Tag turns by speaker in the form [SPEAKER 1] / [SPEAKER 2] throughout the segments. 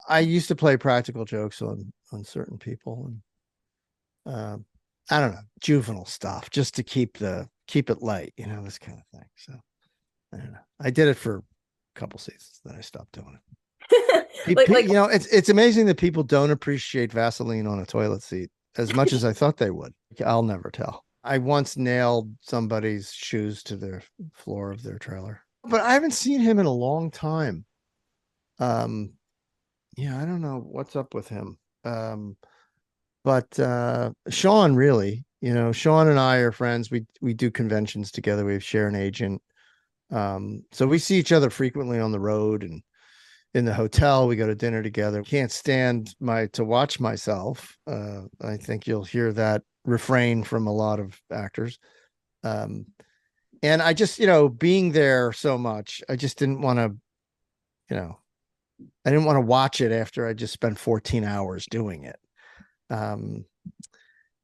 [SPEAKER 1] I used to play practical jokes on certain people, and I don't know, juvenile stuff, just to keep it light, this kind of thing. So I don't know. I did it for a couple seasons, then I stopped doing it.
[SPEAKER 2] Like
[SPEAKER 1] It's amazing that people don't appreciate Vaseline on a toilet seat as much as I thought they would. I'll never tell. I once nailed somebody's shoes to the floor of their trailer, but I haven't seen him in a long time. Um, yeah, I don't know what's up with him. But Sean, really, Sean and I are friends. We do conventions together. We share an agent. So we see each other frequently on the road and in the hotel. We go to dinner together. Can't stand to watch myself. I think you'll hear that refrain from a lot of actors. Um, and I just, being there so much, I just didn't want to, you know, I didn't want to watch it after I just spent 14 hours doing it. Um,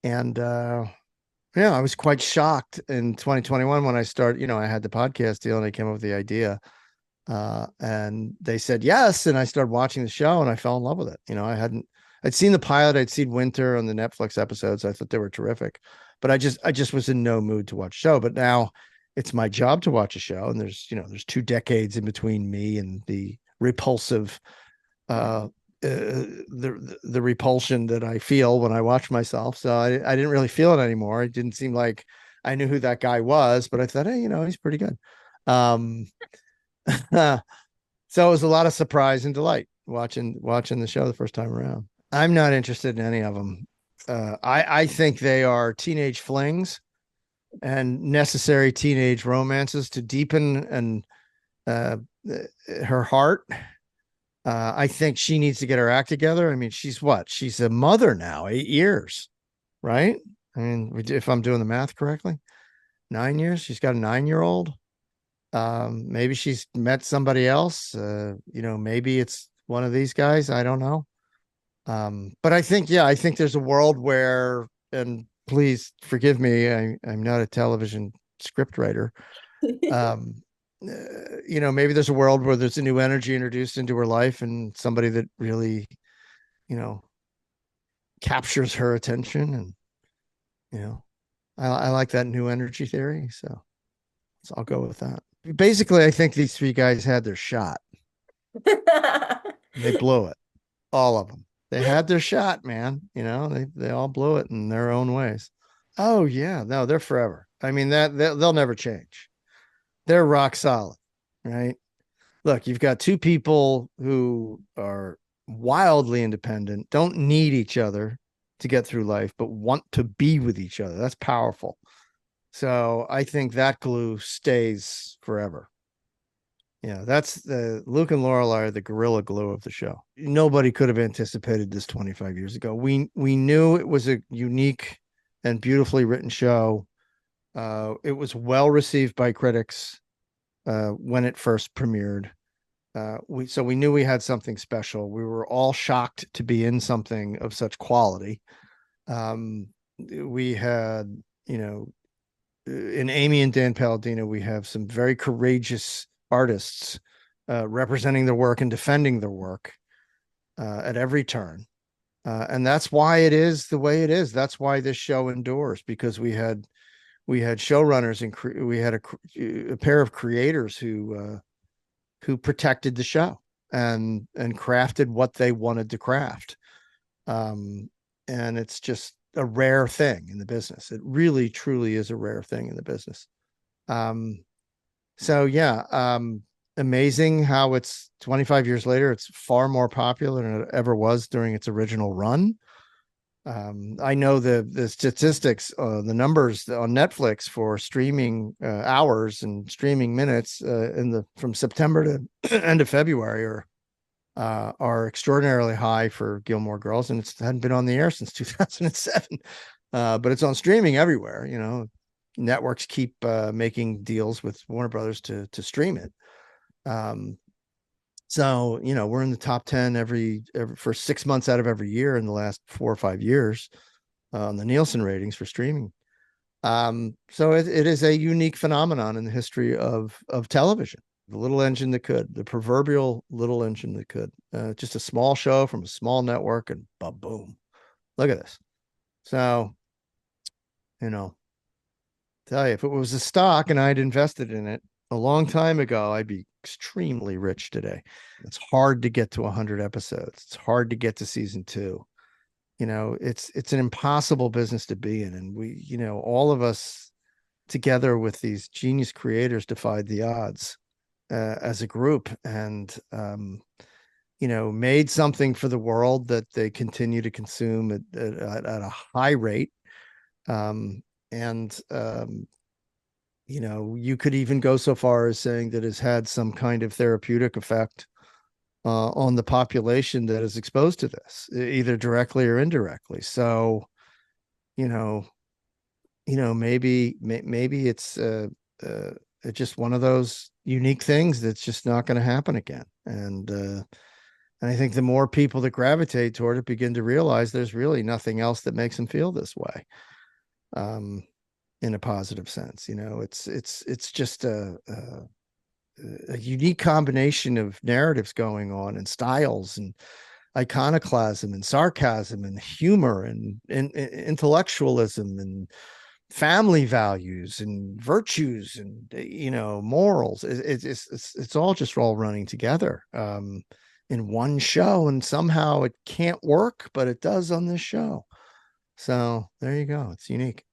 [SPEAKER 1] and yeah, I was quite shocked in 2021 when I started, I had the podcast deal and I came up with the idea. And they said yes. And I started watching the show and I fell in love with it. I'd seen the pilot, I'd seen Winter on the Netflix episodes. I thought they were terrific, but I just was in no mood to watch a show. But now it's my job to watch a show. And there's 2 decades in between me and the repulsive, the repulsion that I feel when I watch myself. So I didn't really feel it anymore. It didn't seem like I knew who that guy was, but I thought, hey, he's pretty good. Um, so it was a lot of surprise and delight watching the show the first time around. I'm not interested in any of them. I think they are teenage flings and necessary teenage romances to deepen and uh, her heart. I think she needs to get her act together. I mean, she's what? She's a mother now, 8 years, right? I mean, if I'm doing the math correctly, 9 years. She's got a 9-year-old. Maybe she's met somebody else. Maybe it's one of these guys. I don't know. But I think there's a world where, and please forgive me, I'm not a television script writer. Um, Maybe there's a world where there's a new energy introduced into her life and somebody that really, you know, captures her attention. And, you know, I like that new energy theory. So I'll go with that. Basically, I think these three guys had their shot. They blew it. All of them. They had their shot, man. They all blew it in their own ways. Oh yeah, no, they're forever. I mean they'll never change. They're rock solid, right? Look, you've got two people who are wildly independent, don't need each other to get through life, but want to be with each other. That's powerful. So I think that glue stays forever. Yeah, that's the Luke and Lorelai are the gorilla glue of the show. Nobody could have anticipated this 25 years ago. We knew it was a unique and beautifully written show. It was well received by critics when it first premiered. We knew we had something special. We were all shocked to be in something of such quality. We had, in Amy and Dan Palladino, we have some very courageous artists representing their work and defending their work at every turn. And that's why it is the way it is. That's why this show endures, because we had showrunners and we had a pair of creators who protected the show and crafted what they wanted to craft. And it's just a rare thing in the business. It really, truly is a rare thing in the business. So yeah, amazing how it's 25 years later, it's far more popular than it ever was during its original run. I know the statistics, the numbers on Netflix for streaming hours and streaming minutes from September to end of February are extraordinarily high for Gilmore Girls, and it hadn't been on the air since 2007. But it's on streaming everywhere. Networks keep making deals with Warner Brothers to stream it. So we're in the top 10 every for 6 months out of every year in the last 4 or 5 years on the Nielsen ratings for streaming. So it is a unique phenomenon in the history of television. The little engine that could, the proverbial little engine that could. Just a small show from a small network, and boom. Look at this. So, you know, tell you, if it was a stock and I'd invested in it a long time ago, I'd be extremely rich today. It's hard to get to 100 episodes. It's hard to get to season 2. It's an impossible business to be in, and we, all of us together with these genius creators defied the odds as a group, and made something for the world that they continue to consume at a high rate. And you could even go so far as saying that it's had some kind of therapeutic effect on the population that is exposed to this, either directly or indirectly. So, you know, maybe it's just one of those unique things that's just not going to happen again. And I think the more people that gravitate toward it begin to realize there's really nothing else that makes them feel this way. In a positive sense, it's just a unique combination of narratives going on, and styles, and iconoclasm, and sarcasm, and humor, and intellectualism, and family values, and virtues, and morals. It's all just all running together in one show, and somehow it can't work, but it does on this show. So there you go. It's unique.